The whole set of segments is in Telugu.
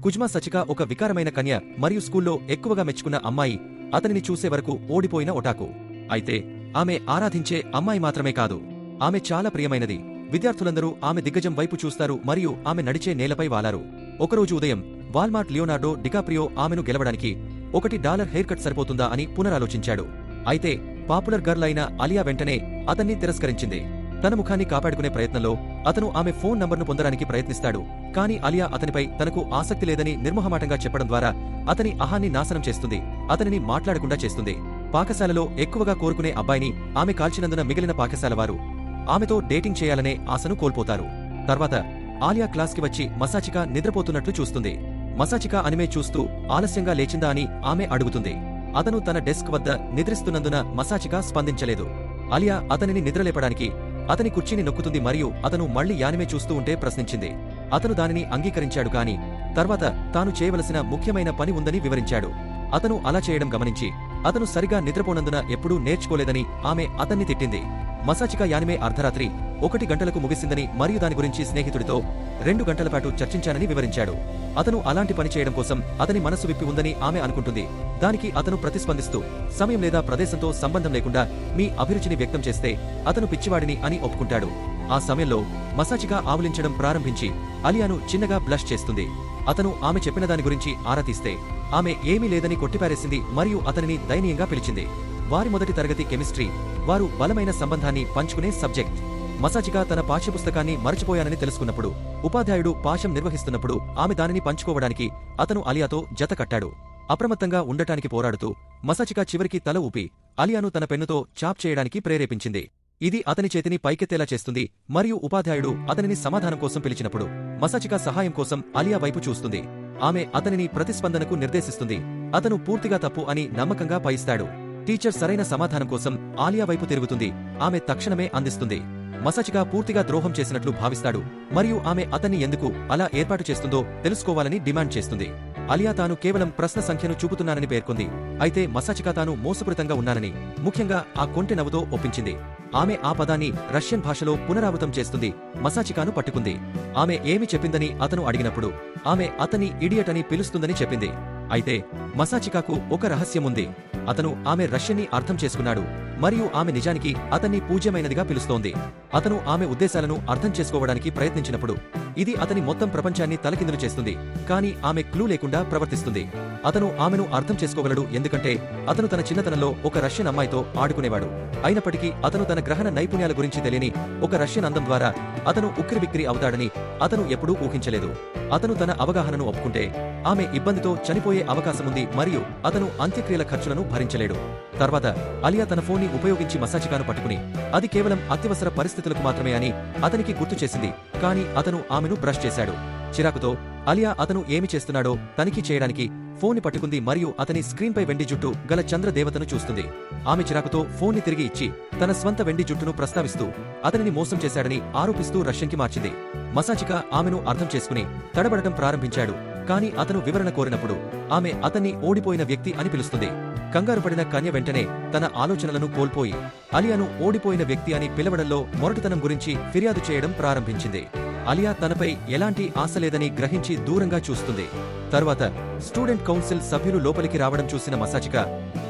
కుజ్మా సచిక ఒక వికారమైన కన్య మరియు స్కూల్లో ఎక్కువగా మెచ్చుకున్న అమ్మాయి, అతనిని చూసే వరకు ఓడిపోయిన ఒటాకు. అయితే ఆమె ఆరాధించే అమ్మాయి మాత్రమే కాదు, ఆమె చాలా ప్రియమైనది. విద్యార్థులందరూ ఆమె దిగ్గజం వైపు చూస్తారు మరియు ఆమె నడిచే నేలపై వాలారు. ఒకరోజు ఉదయం వాల్మార్ట్ లియోనార్డో డికాప్రియో ఆమెను గెలవడానికి $1 హెయిర్ కట్ సరిపోతుందా అని పునరాలోచించాడు. అయితే పాపులర్ గర్ల్ అయిన అలియా వెంటనే అతన్ని తిరస్కరించింది. తన ముఖాన్ని కాపాడుకునే ప్రయత్నంలో అతను ఆమె ఫోన్ నంబర్ను పొందడానికి ప్రయత్నిస్తాడు. కానీ అలియా అతనిపై తనకు ఆసక్తి లేదని నిర్మోహమాటంగా చెప్పడం ద్వారా అతని అహాన్ని నాశనం చేస్తుంది, అతనిని మాట్లాడకుండా చేస్తుంది. పాకశాలలో ఎక్కువగా కోరుకునే అబ్బాయిని ఆమె కాల్చినందున మిగిలిన పాకశాలవారు ఆమెతో డేటింగ్ చేయాలనే ఆశను కోల్పోతారు. తర్వాత ఆలియా క్లాస్కి వచ్చి మసాచిక నిద్రపోతున్నట్లు చూస్తుంది. మసాచిక అనిమే చూస్తూ ఆలస్యంగా లేచిందా అని ఆమె అడుగుతుంది. అతను తన డెస్క్ వద్ద నిద్రిస్తున్నందున మసాచిక స్పందించలేదు. అలియా అతనిని నిద్రలేపడానికి అతని కుర్చీని నొక్కుతుంది మరియు అతను మళ్లీ యానిమే చూస్తూ ఉంటే ప్రశ్నించింది. అతను దానిని అంగీకరించాడు, కాని తర్వాత తాను చేయవలసిన ముఖ్యమైన పని ఉందని వివరించాడు. అతను అలా చేయడం గమనించి అతను సరిగా నిద్రపోనందున ఎప్పుడూ నేర్చుకోలేదని ఆమె అతన్ని తిట్టింది. మసాచిక యానిమే అర్ధరాత్రి 1 గంటలకు ముగిసిందని మరియు దాని గురించి స్నేహితుడితో 2 గంటల పాటు చర్చించానని వివరించాడు. అతను అలాంటి పని చేయడం కోసం అతని మనసు విప్పి ఉందని ఆమె అనుకుంటుంది. దానికి అతను ప్రతిస్పందిస్తూ, సమయం లేదా ప్రదేశంతో సంబంధం లేకుండా మీ అభిరుచిని వ్యక్తం చేస్తే అతను పిచ్చివాడిని అని ఒప్పుకుంటాడు. ఆ సమయంలో మసాచిక ఆవులించడం ప్రారంభించి అలియాను చిన్నగా బ్లష్ చేస్తుంది. అతను ఆమె చెప్పిన దాని గురించి ఆరా తీస్తే ఆమె ఏమీ లేదని కొట్టిపారేసింది మరియు అతనిని దయనీయంగా పిలిచింది. వారి మొదటి తరగతి కెమిస్ట్రీ, వారు బలమైన సంబంధాన్ని పంచుకునే సబ్జెక్ట్. మసాచిక తన పాఠ్యపుస్తకాన్ని మరచిపోయానని తెలుసుకున్నప్పుడు, ఉపాధ్యాయుడు పాఠం నిర్వహిస్తున్నప్పుడు ఆమె దానిని పంచుకోవడానికి అతను అలియాతో జత కట్టాడు. అప్రమత్తంగా ఉండటానికి పోరాడుతూ మసాచిక చివరికి తల ఊపి అలియాను తన పెన్నుతో చాప్ చేయడానికి ప్రేరేపించింది. ఇది అతని చేతిని పైకెత్తేలా చేస్తుంది మరియు ఉపాధ్యాయుడు అతనిని సమాధానం కోసం పిలిచినప్పుడు మసాచిక సహాయం కోసం అలియా వైపు చూస్తుంది. ఆమె అతనిని ప్రతిస్పందనకు నిర్దేశిస్తుంది. అతను పూర్తిగా తప్పు అని నమ్మకంగా పయిస్తాడు. టీచర్ సరైన సమాధానం కోసం ఆలియా వైపు తిరుగుతుంది. ఆమె తక్షణమే అందిస్తుంది. మసాచిక పూర్తిగా ద్రోహం చేసినట్లు భావిస్తాడు మరియు ఆమె అతన్ని ఎందుకు అలా ఏర్పాటు చేస్తుందో తెలుసుకోవాలని డిమాండ్ చేస్తుంది. అలియా తాను కేవలం ప్రశ్న సంఖ్యను చూపుతున్నానని పేర్కొంది. అయితే మసాచిక తాను మోసపూరితంగా ఉన్నానని, ముఖ్యంగా ఆ కొంటె నవ్వుతో ఒప్పించింది. ఆమె ఆ పదాన్ని రష్యన్ భాషలో పునరావృతం చేస్తుంది. మసాచికాను పట్టుకుంది. ఆమె ఏమి చెప్పిందని అతను అడిగినప్పుడు ఆమె అతన్ని ఇడియట్ అని పిలుస్తుందని చెప్పింది. అయితే మసాచికాకు ఒక రహస్యముంది. అతను ఆమె రష్యన్ని అర్థం చేసుకున్నాడు మరియు ఆమె నిజానికి అతన్ని పూజ్యమైనదిగా పిలుస్తోంది. అతను ఆమె ఉద్దేశాలను అర్థం చేసుకోవడానికి ప్రయత్నించినప్పుడు ఇది అతని మొత్తం ప్రపంచాన్ని తలకిందులు చేస్తుంది. కానీ ఆమె క్లూ లేకుండా ప్రవర్తిస్తుంది. అతను ఆమెను అర్థం చేసుకోగలడు ఎందుకంటే అతను తన చిన్నతనంలో ఒక రష్యన్ అమ్మాయితో ఆడుకునేవాడు. అయినప్పటికీ అతను తన గ్రహణ నైపుణ్యాల గురించి తెలియని ఒక రష్యన్ అందం ద్వారా అతను ఉక్కిరిబిక్కిరి అవుతాడని అతను ఎప్పుడూ ఊహించలేదు. అతను తన అవగాహనను ఒప్పుకుంటే ఆమె ఇబ్బందితో చనిపోయే అవకాశముంది మరియు అతను అంత్యక్రియల ఖర్చులను భరించలేడు. తర్వాత అలియా తన ఫోన్ని ఉపయోగించి మసాచికాను పట్టుకుని అది కేవలం అత్యవసర పరిస్థితులకు మాత్రమే అని అతనికి గుర్తు చేసింది. కానీ అతను ఆమెను బ్రష్ చేశాడు. చిరాకుతో అలియా అతను ఏమి చేస్తున్నాడో తనిఖీ చేయడానికి ఫోన్ని పట్టుకుంది మరియు అతని స్క్రీన్పై వెండి జుట్టు గల చంద్రదేవతను చూస్తుంది. ఆమె చిరాకుతో ఫోన్ని తిరిగి ఇచ్చి తన స్వంత వెండి జుట్టును ప్రస్తావిస్తూ అతనిని మోసం చేశాడని ఆరోపిస్తూ రష్యన్కి మార్చింది. మసాచిక ఆమెను అర్థం చేసుకుని తడబడటం ప్రారంభించాడు. కానీ అతను వివరణ కోరినప్పుడు ఆమె అతన్ని ఓడిపోయిన వ్యక్తి అని పిలుస్తుంది. కంగారుపడిన కన్య వెంటనే తన ఆలోచనలను కోల్పోయి అలియాను ఓడిపోయిన వ్యక్తి అని పిలవడంలో మొరటుతనం గురించి ఫిర్యాదు చేయడం ప్రారంభించింది. అలియా తనపై ఎలాంటి ఆశ లేదని గ్రహించి దూరంగా చూస్తుంది. తరువాత స్టూడెంట్ కౌన్సిల్ సభ్యులు లోపలికి రావడం చూసిన మసాచిక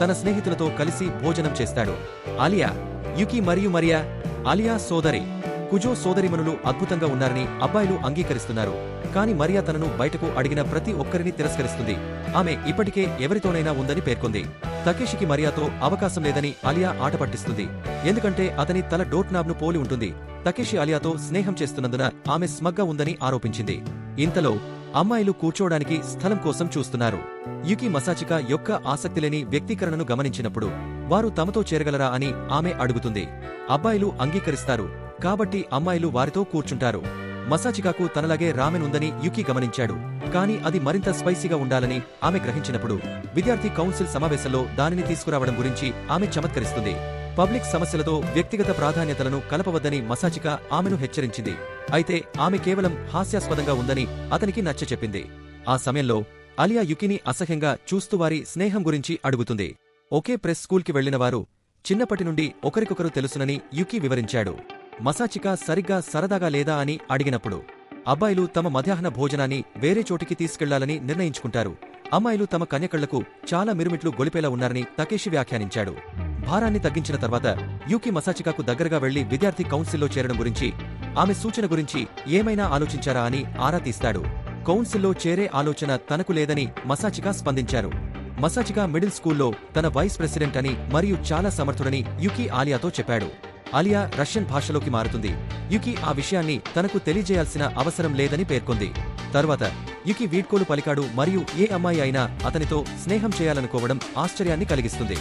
తన స్నేహితులతో కలిసి భోజనం చేస్తాడు. అలియా, యుకి మరియు మరియా, అలియా సోదరి కుజో సోదరిమణులు అద్భుతంగా ఉన్నారని అబ్బాయిలు అంగీకరిస్తున్నారు. కాని మరియా తనను బయటకు అడిగిన ప్రతి ఒక్కరిని తిరస్కరిస్తుంది. ఆమె ఇప్పటికే ఎవరితోనైనా ఉందని పేర్కొంది. తకేషికి మరియాతో అవకాశం లేదని అలియా ఆట పట్టిస్తుంది. ఎందుకంటే అతని తల డోర్ట్నాబ్ను పోలి ఉంటుంది. తకేషి అలియాతో స్నేహం చేస్తున్నందున ఆమె స్మగ్గా ఉందని ఆరోపించింది. ఇంతలో అమ్మాయిలు కూర్చోడానికి స్థలం కోసం చూస్తున్నారు. యుకి మసాచిక యొక్క ఆసక్తిలేని వ్యక్తీకరణను గమనించినప్పుడు వారు తమతో చేరగలరా అని ఆమె అడుగుతుంది. అబ్బాయిలు అంగీకరిస్తారు కాబట్టి అమ్మాయిలు వారితో కూర్చుంటారు. మసాచికాకు తనలాగే రామెన్ ఉందని యుకి గమనించాడు. కానీ అది మరింత స్పైసీగా ఉండాలని ఆమె గ్రహించినప్పుడు విద్యార్థి కౌన్సిల్ సమావేశంలో దానిని తీసుకురావడం గురించి ఆమె చమత్కరిస్తుంది. పబ్లిక్ సమస్యలతో వ్యక్తిగత ప్రాధాన్యతలను కలపవద్దని మసాచిక ఆమెను హెచ్చరించింది. అయితే ఆమె కేవలం హాస్యాస్పదంగా ఉందని అతనికి నచ్చచెప్పింది. ఆ సమయంలో అలియా యుకిని అసహ్యంగా చూస్తూ వారి స్నేహం గురించి అడుగుతుంది. ఒకే ప్రెస్ స్కూల్కి వెళ్లినవారు చిన్నప్పటి నుండి ఒకరికొకరు తెలుసునని యుకి వివరించాడు. మసాచిక సరిగ్గా సరదాగా లేదా అని అడిగినప్పుడు అబ్బాయిలు తమ మధ్యాహ్న భోజనాన్ని వేరే చోటికి తీసుకెళ్లాలని నిర్ణయించుకుంటారు. అమ్మాయిలు తమ కన్యకళ్లకు చాలా మిరుమిట్లు గొలిపేలా ఉన్నారని తకేషి వ్యాఖ్యానించాడు. భారాన్ని తగ్గించిన తర్వాత యూకి మసాచికాకు దగ్గరగా వెళ్లి విద్యార్థి కౌన్సిల్లో చేరడం గురించి, ఆమె సూచన గురించి ఏమైనా ఆలోచించారా అని ఆరా తీస్తాడు. కౌన్సిల్లో చేరే ఆలోచన తనకు లేదని మసాచికా స్పందించారు. మసాచికా మిడిల్ స్కూల్లో తన వైస్ ప్రెసిడెంట్ అని మరియు చాలా సమర్థుడని యుకి ఆలియాతో చెప్పాడు. ఆలియా రష్యన్ భాషలోకి మారుతుంది. యుకి ఆ విషయాన్ని తనకు తెలియజేయాల్సిన అవసరం లేదని పేర్కొంది. తర్వాత యుకి వీడ్కోలు పలికాడు మరియు ఏ అమ్మాయి అయినా అతనితో స్నేహం చేయాలనుకోవడం ఆశ్చర్యాన్ని కలిగిస్తుంది.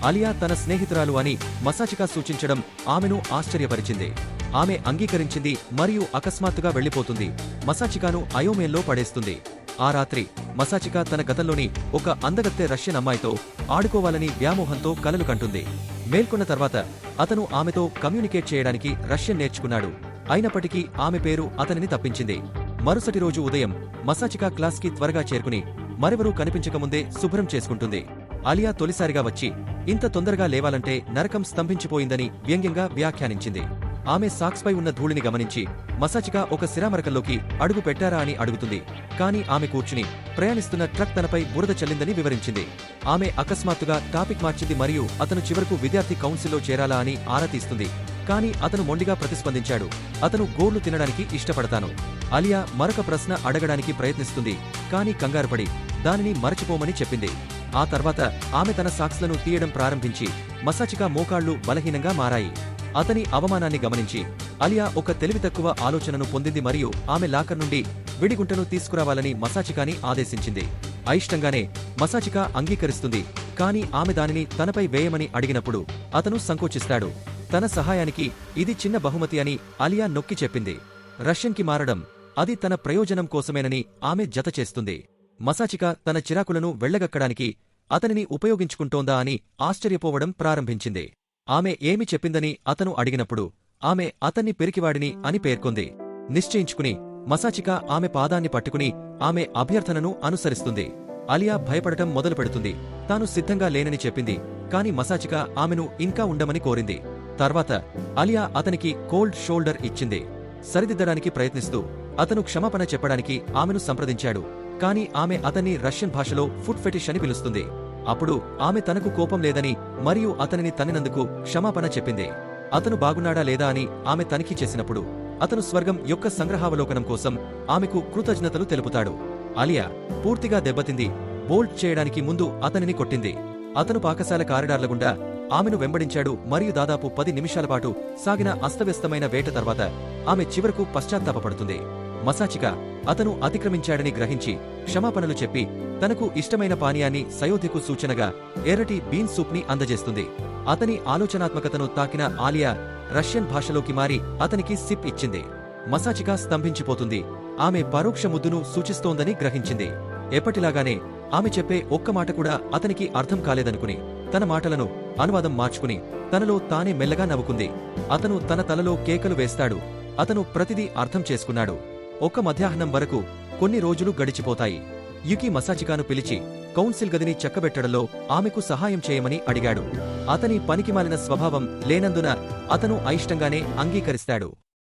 ఆలియా తన స్నేహితురాలు అని మసాచికా సూచించడం ఆమెను ఆశ్చర్యపరిచింది. ఆమె అంగీకరించింది మరియు అకస్మాత్తుగా వెళ్లిపోతుంది. మసాచికాను అయోమయంలో పడేస్తుంది. ఆ రాత్రి మసాచికా తన గతంలోని ఒక అందగత్తె రష్యన్ అమ్మాయితో ఆడుకోవాలని వ్యామోహంతో కలలు కంటుంది. మేల్కొన్న తర్వాత అతను ఆమెతో కమ్యూనికేట్ చేయడానికి రష్యన్ నేర్చుకున్నాడు. అయినప్పటికీ ఆమె పేరు అతనిని తప్పించింది. మరుసటి రోజు ఉదయం మసాచికా క్లాస్కి త్వరగా చేరుకుని మరెవరూ కనిపించకముందే శుభ్రం చేసుకుంటుంది. ఆలియా తొలిసారిగా వచ్చి ఇంత తొందరగా లేవాలంటే నరకం స్తంభించిపోయిందని వ్యంగ్యంగా వ్యాఖ్యానించింది. ఆమె సాక్స్పై ఉన్న ధూళిని గమనించి మసాచికా ఒక సిరామరకల్లోకి అడుగు పెట్టారా అని అడుగుతుంది. కాని ఆమె కూర్చుని ప్రయాణిస్తున్న ట్రక్ తనపై బురద చల్లిందని వివరించింది. ఆమె అకస్మాత్తుగా టాపిక్ మార్చింది మరియు అతను చివరకు విద్యార్థి కౌన్సిల్లో చేరాలా అని ఆరా తీస్తుంది. కాని అతను మొండిగా ప్రతిస్పందించాడు. అతను గోర్లు తినడానికి ఇష్టపడతాను. ఆలియా మరొక ప్రశ్న అడగడానికి ప్రయత్నిస్తుంది, కాని కంగారుపడి దానిని మరచిపోమని చెప్పింది. ఆ తర్వాత ఆమె తన సాక్స్లను తీయడం ప్రారంభించి మసాచికా మోకాళ్లు బలహీనంగా మారాయి. అతని అవమానాన్ని గమనించి ఆలియా ఒక తెలివితక్కువ ఆలోచనను పొందింది మరియు ఆమె లాకర్ నుండి విడిగుంటను తీసుకురావాలని మసాచికాని ఆదేశించింది. అయిష్టంగానే మసాచికా అంగీకరిస్తుంది. కాని ఆమె దానిని తనపై వేయమని అడిగినప్పుడు అతను సంకోచిస్తాడు. తన సహాయానికి ఇది చిన్న బహుమతి అని ఆలియా నొక్కి చెప్పింది. రష్యన్కి మారడం అది తన ప్రయోజనం కోసమేనని ఆమె జతచేస్తుంది. మసాచికా తన చిరాకులను వెళ్లగక్కడానికి అతనిని ఉపయోగించుకుంటోందా అని ఆశ్చర్యపోవడం ప్రారంభించింది. ఆమె ఏమి చెప్పిందని అతను అడిగినప్పుడు ఆమె అతన్ని పెరికివాడిని అని పేర్కొంది. నిశ్చయించుకుని మసాచికా ఆమె పాదాన్ని పట్టుకుని ఆమె అభ్యర్థనను అనుసరిస్తుంది. ఆలియా భయపడటం మొదలుపెడుతుంది. తాను సిద్ధంగా లేనని చెప్పింది. కాని మసాచికా ఆమెను ఇంకా ఉండమని కోరింది. తర్వాత ఆలియా అతనికి కోల్డ్ షోల్డర్ ఇచ్చింది. సరిదిద్దడానికి ప్రయత్నిస్తూ అతను క్షమాపణ చెప్పడానికి ఆమెను సంప్రదించాడు. కాని ఆమె అతన్ని రష్యన్ భాషలో ఫుట్ ఫెటిష్ అని పిలుస్తుంది. అప్పుడు ఆమె తనకు కోపం లేదని మరియు అతనిని తన్నినందుకు క్షమాపణ చెప్పింది. అతను బాగున్నాడా లేదా అని ఆమె తనిఖీ చేసినప్పుడు అతను స్వర్గం యొక్క సంగ్రహావలోకనం కోసం ఆమెకు కృతజ్ఞతలు తెలుపుతాడు. ఆలియా పూర్తిగా దెబ్బతింది. బోల్ట్ చేయడానికి ముందు అతనిని కొట్టింది. అతను పాకశాల కారిడార్ల గుండా ఆమెను వెంబడించాడు మరియు దాదాపు 10 నిమిషాల పాటు సాగిన అస్తవ్యస్తమైన వేట తర్వాత ఆమె చివరకు పశ్చాత్తాపపడుతుంది. మసాచికా అతను అతిక్రమించాడని గ్రహించి క్షమాపణలు చెప్పి తనకు ఇష్టమైన పానీయాన్ని సయోధ్యకు సూచనగా ఎర్రటి బీన్ సూప్ ని అందజేస్తుంది. అతని ఆలోచనాత్మకతను తాకిన ఆలియా రష్యన్ భాషలోకి మారి అతనికి సిప్ ఇచ్చింది. మసాచికా స్తంభించిపోతుంది. ఆమె పరోక్ష ముద్దును సూచిస్తోందని గ్రహించింది. ఎప్పటిలాగానే ఆమె చెప్పే ఒక్క మాట కూడా అతనికి అర్థం కాలేదనుకుని తన మాటలను అనువాదం మార్చుకుని తనలో తానే మెల్లగా నవ్వుకుంది. అతను తన తలలో కేకలు వేస్తాడు. అతను ప్రతిదీ అర్థం చేసుకున్నాడు. ఒక్క మధ్యాహ్నం వరకు కొన్ని రోజులు గడిచిపోతాయి. యుకి మసాచికాను పిలిచి కౌన్సిల్ గదిని చక్కబెట్టడంలో ఆమెకు సహాయం చేయమని అడిగాడు. అతని పనికిమాలిన స్వభావం లేనందున అతను అయిష్టంగానే అంగీకరిస్తాడు.